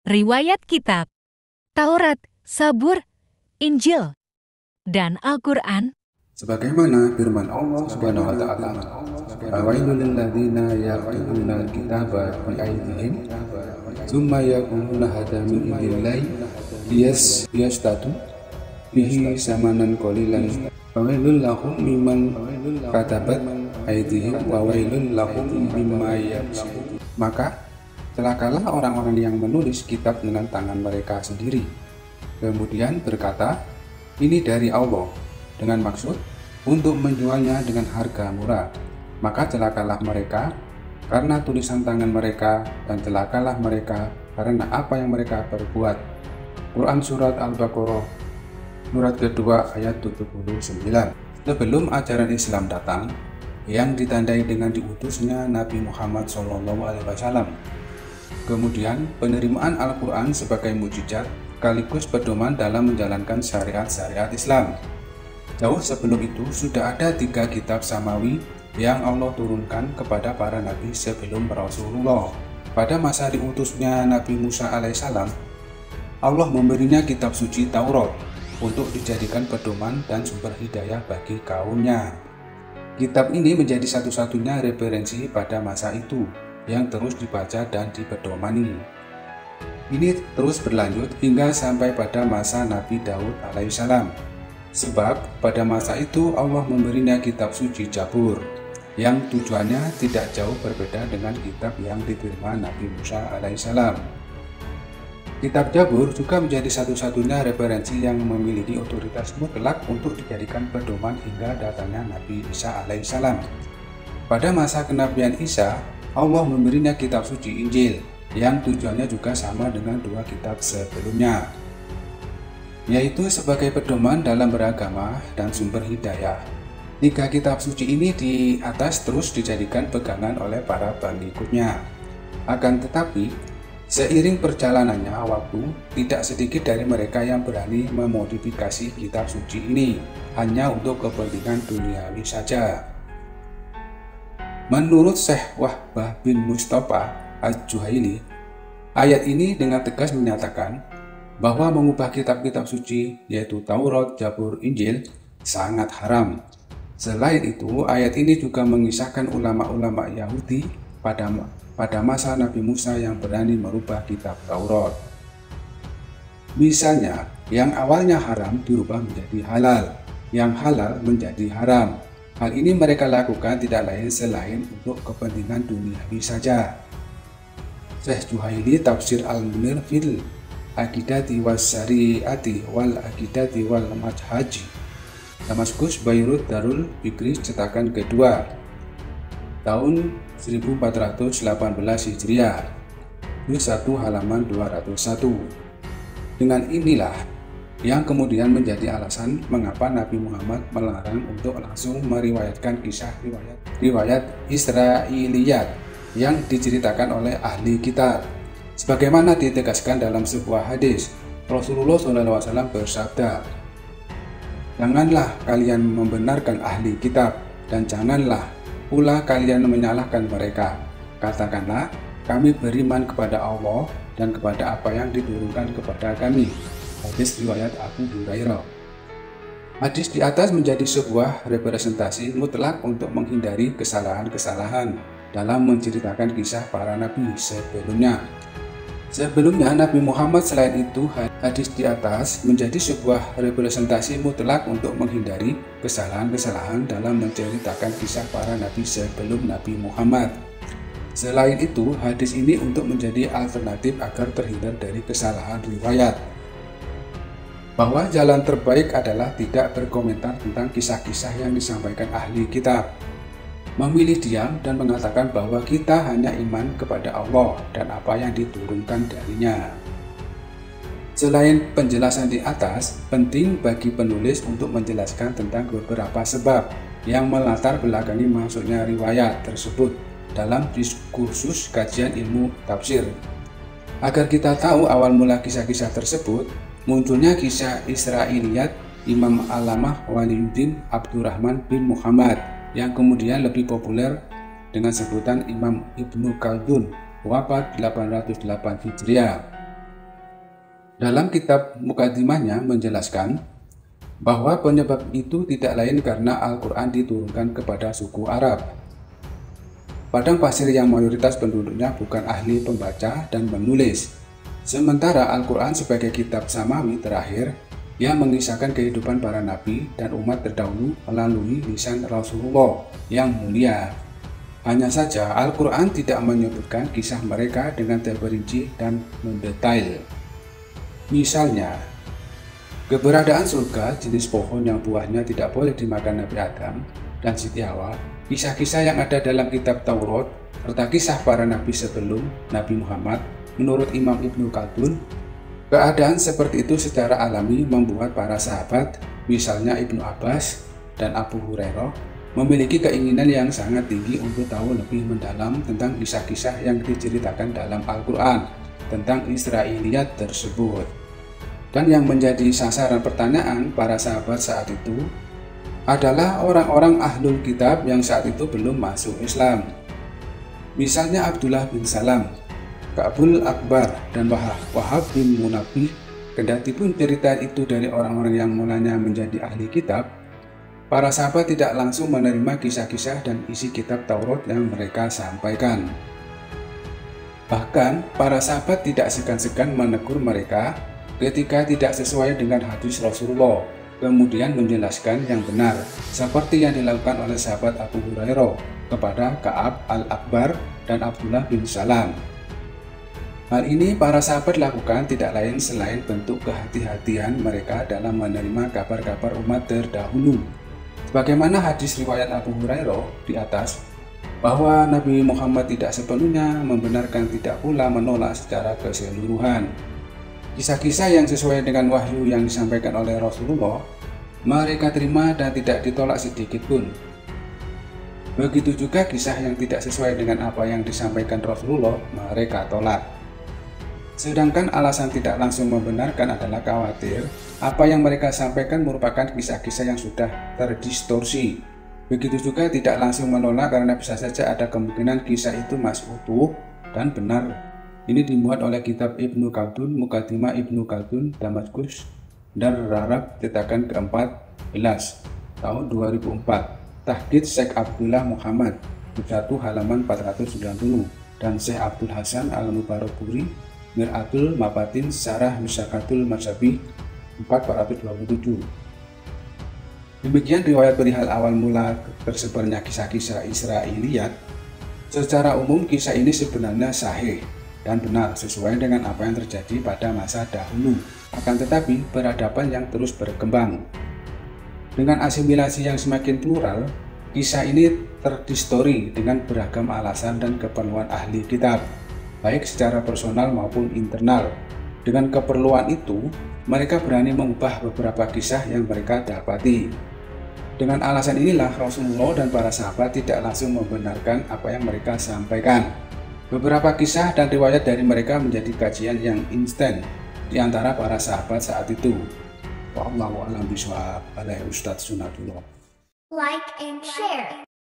Riwayat kitab Taurat, Zabur, Injil, dan Al-Quran. Sebagaimana firman Allah Subhanahu wa taala, "Fawailul lil ladzina yaktubuna al-kitaba bi aydihim, tsumma yaquluna hadza min indillahi liyashtatu bihi samanan qalilan. Fawailul lahum mimman katabat aydihim wa wailul lahum mimma yaksibun." Maka celakalah orang-orang yang menulis kitab dengan tangan mereka sendiri, kemudian berkata, "Ini dari Allah," dengan maksud untuk menjualnya dengan harga murah. Maka celakalah mereka karena tulisan tangan mereka, dan celakalah mereka karena apa yang mereka perbuat. Quran Surat Al-Baqarah surat kedua ayat 79. Sebelum ajaran Islam datang, yang ditandai dengan diutusnya Nabi Muhammad SAW, kemudian penerimaan Al-Quran sebagai mukjizat sekaligus pedoman dalam menjalankan syariat-syariat Islam. Jauh sebelum itu sudah ada 3 kitab samawi yang Allah turunkan kepada para nabi sebelum Rasulullah. Pada masa diutusnya Nabi Musa alaihissalam, Allah memberinya kitab suci Taurat untuk dijadikan pedoman dan sumber hidayah bagi kaumnya. Kitab ini menjadi satu-satunya referensi pada masa itu yang terus dibaca dan dipedomani. Ini terus berlanjut hingga sampai pada masa Nabi Daud alaihissalam. Sebab pada masa itu Allah memberinya kitab suci Zabur, yang tujuannya tidak jauh berbeda dengan kitab yang diterima Nabi Musa alaihissalam. Kitab Zabur juga menjadi satu-satunya referensi yang memiliki otoritas mutlak untuk dijadikan pedoman hingga datangnya Nabi Isa alaihissalam. Pada masa kenabian Isa, Allah memberinya kitab suci Injil, yang tujuannya juga sama dengan 2 kitab sebelumnya, yaitu sebagai pedoman dalam beragama dan sumber hidayah. 3 kitab suci ini di atas terus dijadikan pegangan oleh para pengikutnya. Akan tetapi, seiring perjalanannya waktu, tidak sedikit dari mereka yang berani memodifikasi kitab suci ini hanya untuk kepentingan duniawi saja. Menurut Syekh Wahbah bin Mustafa Al-Juhaili, ayat ini dengan tegas menyatakan bahwa mengubah kitab-kitab suci yaitu Taurat, Zabur, Injil sangat haram. Selain itu, ayat ini juga mengisahkan ulama-ulama Yahudi pada masa Nabi Musa yang berani merubah kitab Taurat. Misalnya, yang awalnya haram dirubah menjadi halal, yang halal menjadi haram. Hal ini mereka lakukan tidak lain selain untuk kepentingan duniawi saja. Syekh Juhaili Tafsir Al-Munir fil Aqidati was Syariati wal Aqidati wal Madhaji, Damaskus, Beirut, Darul Fikri, cetakan kedua, tahun 1418 Hijriah, juz 1 halaman 201. Dengan inilah yang kemudian menjadi alasan mengapa Nabi Muhammad melarang untuk langsung meriwayatkan kisah riwayat Israiliyat yang diceritakan oleh ahli kitab. Sebagaimana ditegaskan dalam sebuah hadis, Rasulullah SAW bersabda, "Janganlah kalian membenarkan ahli kitab, dan janganlah pula kalian menyalahkan mereka. Katakanlah, kami beriman kepada Allah dan kepada apa yang diturunkan kepada kami." Hadis riwayat Abu Hurairah. Hadis di atas menjadi sebuah representasi mutlak untuk menghindari kesalahan-kesalahan dalam menceritakan kisah para nabi sebelumnya. Sebelumnya Nabi Muhammad, selain itu hadis di atas menjadi sebuah representasi mutlak untuk menghindari kesalahan-kesalahan dalam menceritakan kisah para nabi sebelum Nabi Muhammad. Selain itu, hadis ini untuk menjadi alternatif agar terhindar dari kesalahan riwayat, bahwa jalan terbaik adalah tidak berkomentar tentang kisah-kisah yang disampaikan ahli kitab, memilih diam dan mengatakan bahwa kita hanya iman kepada Allah dan apa yang diturunkan darinya. Selain penjelasan di atas, penting bagi penulis untuk menjelaskan tentang beberapa sebab yang melatar belakangi masuknya riwayat tersebut dalam diskursus kajian ilmu tafsir. Agar kita tahu awal mula kisah-kisah tersebut, munculnya kisah Israiliyat Imam Alamah Waliyuddin Abdurrahman bin Muhammad yang kemudian lebih populer dengan sebutan Imam Ibnu Khaldun, wafat 808 Hijriah. Dalam kitab Mukaddimahnya menjelaskan bahwa penyebab itu tidak lain karena Al-Quran diturunkan kepada suku Arab. Padang pasir yang mayoritas penduduknya bukan ahli pembaca dan menulis. Sementara Al-Quran sebagai kitab samawi terakhir yang mengisahkan kehidupan para nabi dan umat terdahulu melalui lisan Rasulullah yang mulia. Hanya saja Al-Quran tidak menyebutkan kisah mereka dengan terperinci dan mendetail. Misalnya, keberadaan surga, jenis pohon yang buahnya tidak boleh dimakan Nabi Adam dan Siti Hawa, kisah-kisah yang ada dalam kitab Taurat, serta kisah para nabi sebelum Nabi Muhammad, menurut Imam Ibnu Khaldun, keadaan seperti itu secara alami membuat para sahabat, misalnya Ibnu Abbas dan Abu Hurairah, memiliki keinginan yang sangat tinggi untuk tahu lebih mendalam tentang kisah-kisah yang diceritakan dalam Al-Quran tentang Israiliyat tersebut. Dan yang menjadi sasaran pertanyaan para sahabat saat itu adalah orang-orang ahlul kitab yang saat itu belum masuk Islam. Misalnya Abdullah bin Salam, Ka'bul Akbar, dan Wahab bin Munabbih. Kendati pun cerita itu dari orang-orang yang mulanya menjadi ahli kitab, para sahabat tidak langsung menerima kisah-kisah dan isi kitab Taurat yang mereka sampaikan. Bahkan, para sahabat tidak segan-segan menegur mereka ketika tidak sesuai dengan hadis Rasulullah, kemudian menjelaskan yang benar, seperti yang dilakukan oleh sahabat Abu Hurairah kepada Ka'ab al-Akbar dan Abdullah bin Salam. Hal ini para sahabat lakukan tidak lain selain bentuk kehati-hatian mereka dalam menerima kabar-kabar umat terdahulu. Sebagaimana hadis riwayat Abu Hurairah di atas, bahwa Nabi Muhammad tidak sepenuhnya membenarkan, tidak pula menolak secara keseluruhan. Kisah-kisah yang sesuai dengan wahyu yang disampaikan oleh Rasulullah, mereka terima dan tidak ditolak sedikit pun. Begitu juga kisah yang tidak sesuai dengan apa yang disampaikan Rasulullah, mereka tolak. Sedangkan alasan tidak langsung membenarkan adalah khawatir apa yang mereka sampaikan merupakan kisah-kisah yang sudah terdistorsi. Begitu juga tidak langsung menolak karena bisa saja ada kemungkinan kisah itu masih utuh dan benar. Ini dimuat oleh kitab Ibnu Khaldun, Mukaddimah Ibnu Khaldun, Damaskus, dan Rarab, cetakan ke-14, tahun 2004. Tahdid Syekh Abdullah Muhammad, 1 halaman 490, dan Syekh Abdul Hasan Al-Mubarakpuri, Mir'atul Mafatin, Syarah Misakatul Mazhabi, 427. Demikian riwayat perihal awal mula tersebarnya kisah-kisah Israiliyat. Secara umum kisah ini sebenarnya sahih dan benar sesuai dengan apa yang terjadi pada masa dahulu. Akan tetapi peradaban yang terus berkembang. Dengan asimilasi yang semakin plural, kisah ini terdistori dengan beragam alasan dan keperluan ahli kitab, baik secara personal maupun internal. Dengan keperluan itu, mereka berani mengubah beberapa kisah yang mereka dapati. Dengan alasan inilah Rasulullah dan para sahabat tidak langsung membenarkan apa yang mereka sampaikan. Beberapa kisah dan riwayat dari mereka menjadi kajian yang instan di antara para sahabat saat itu. Wallahu a'lam bishawab. Alaihi Ustadz Sunatullah. Like and share.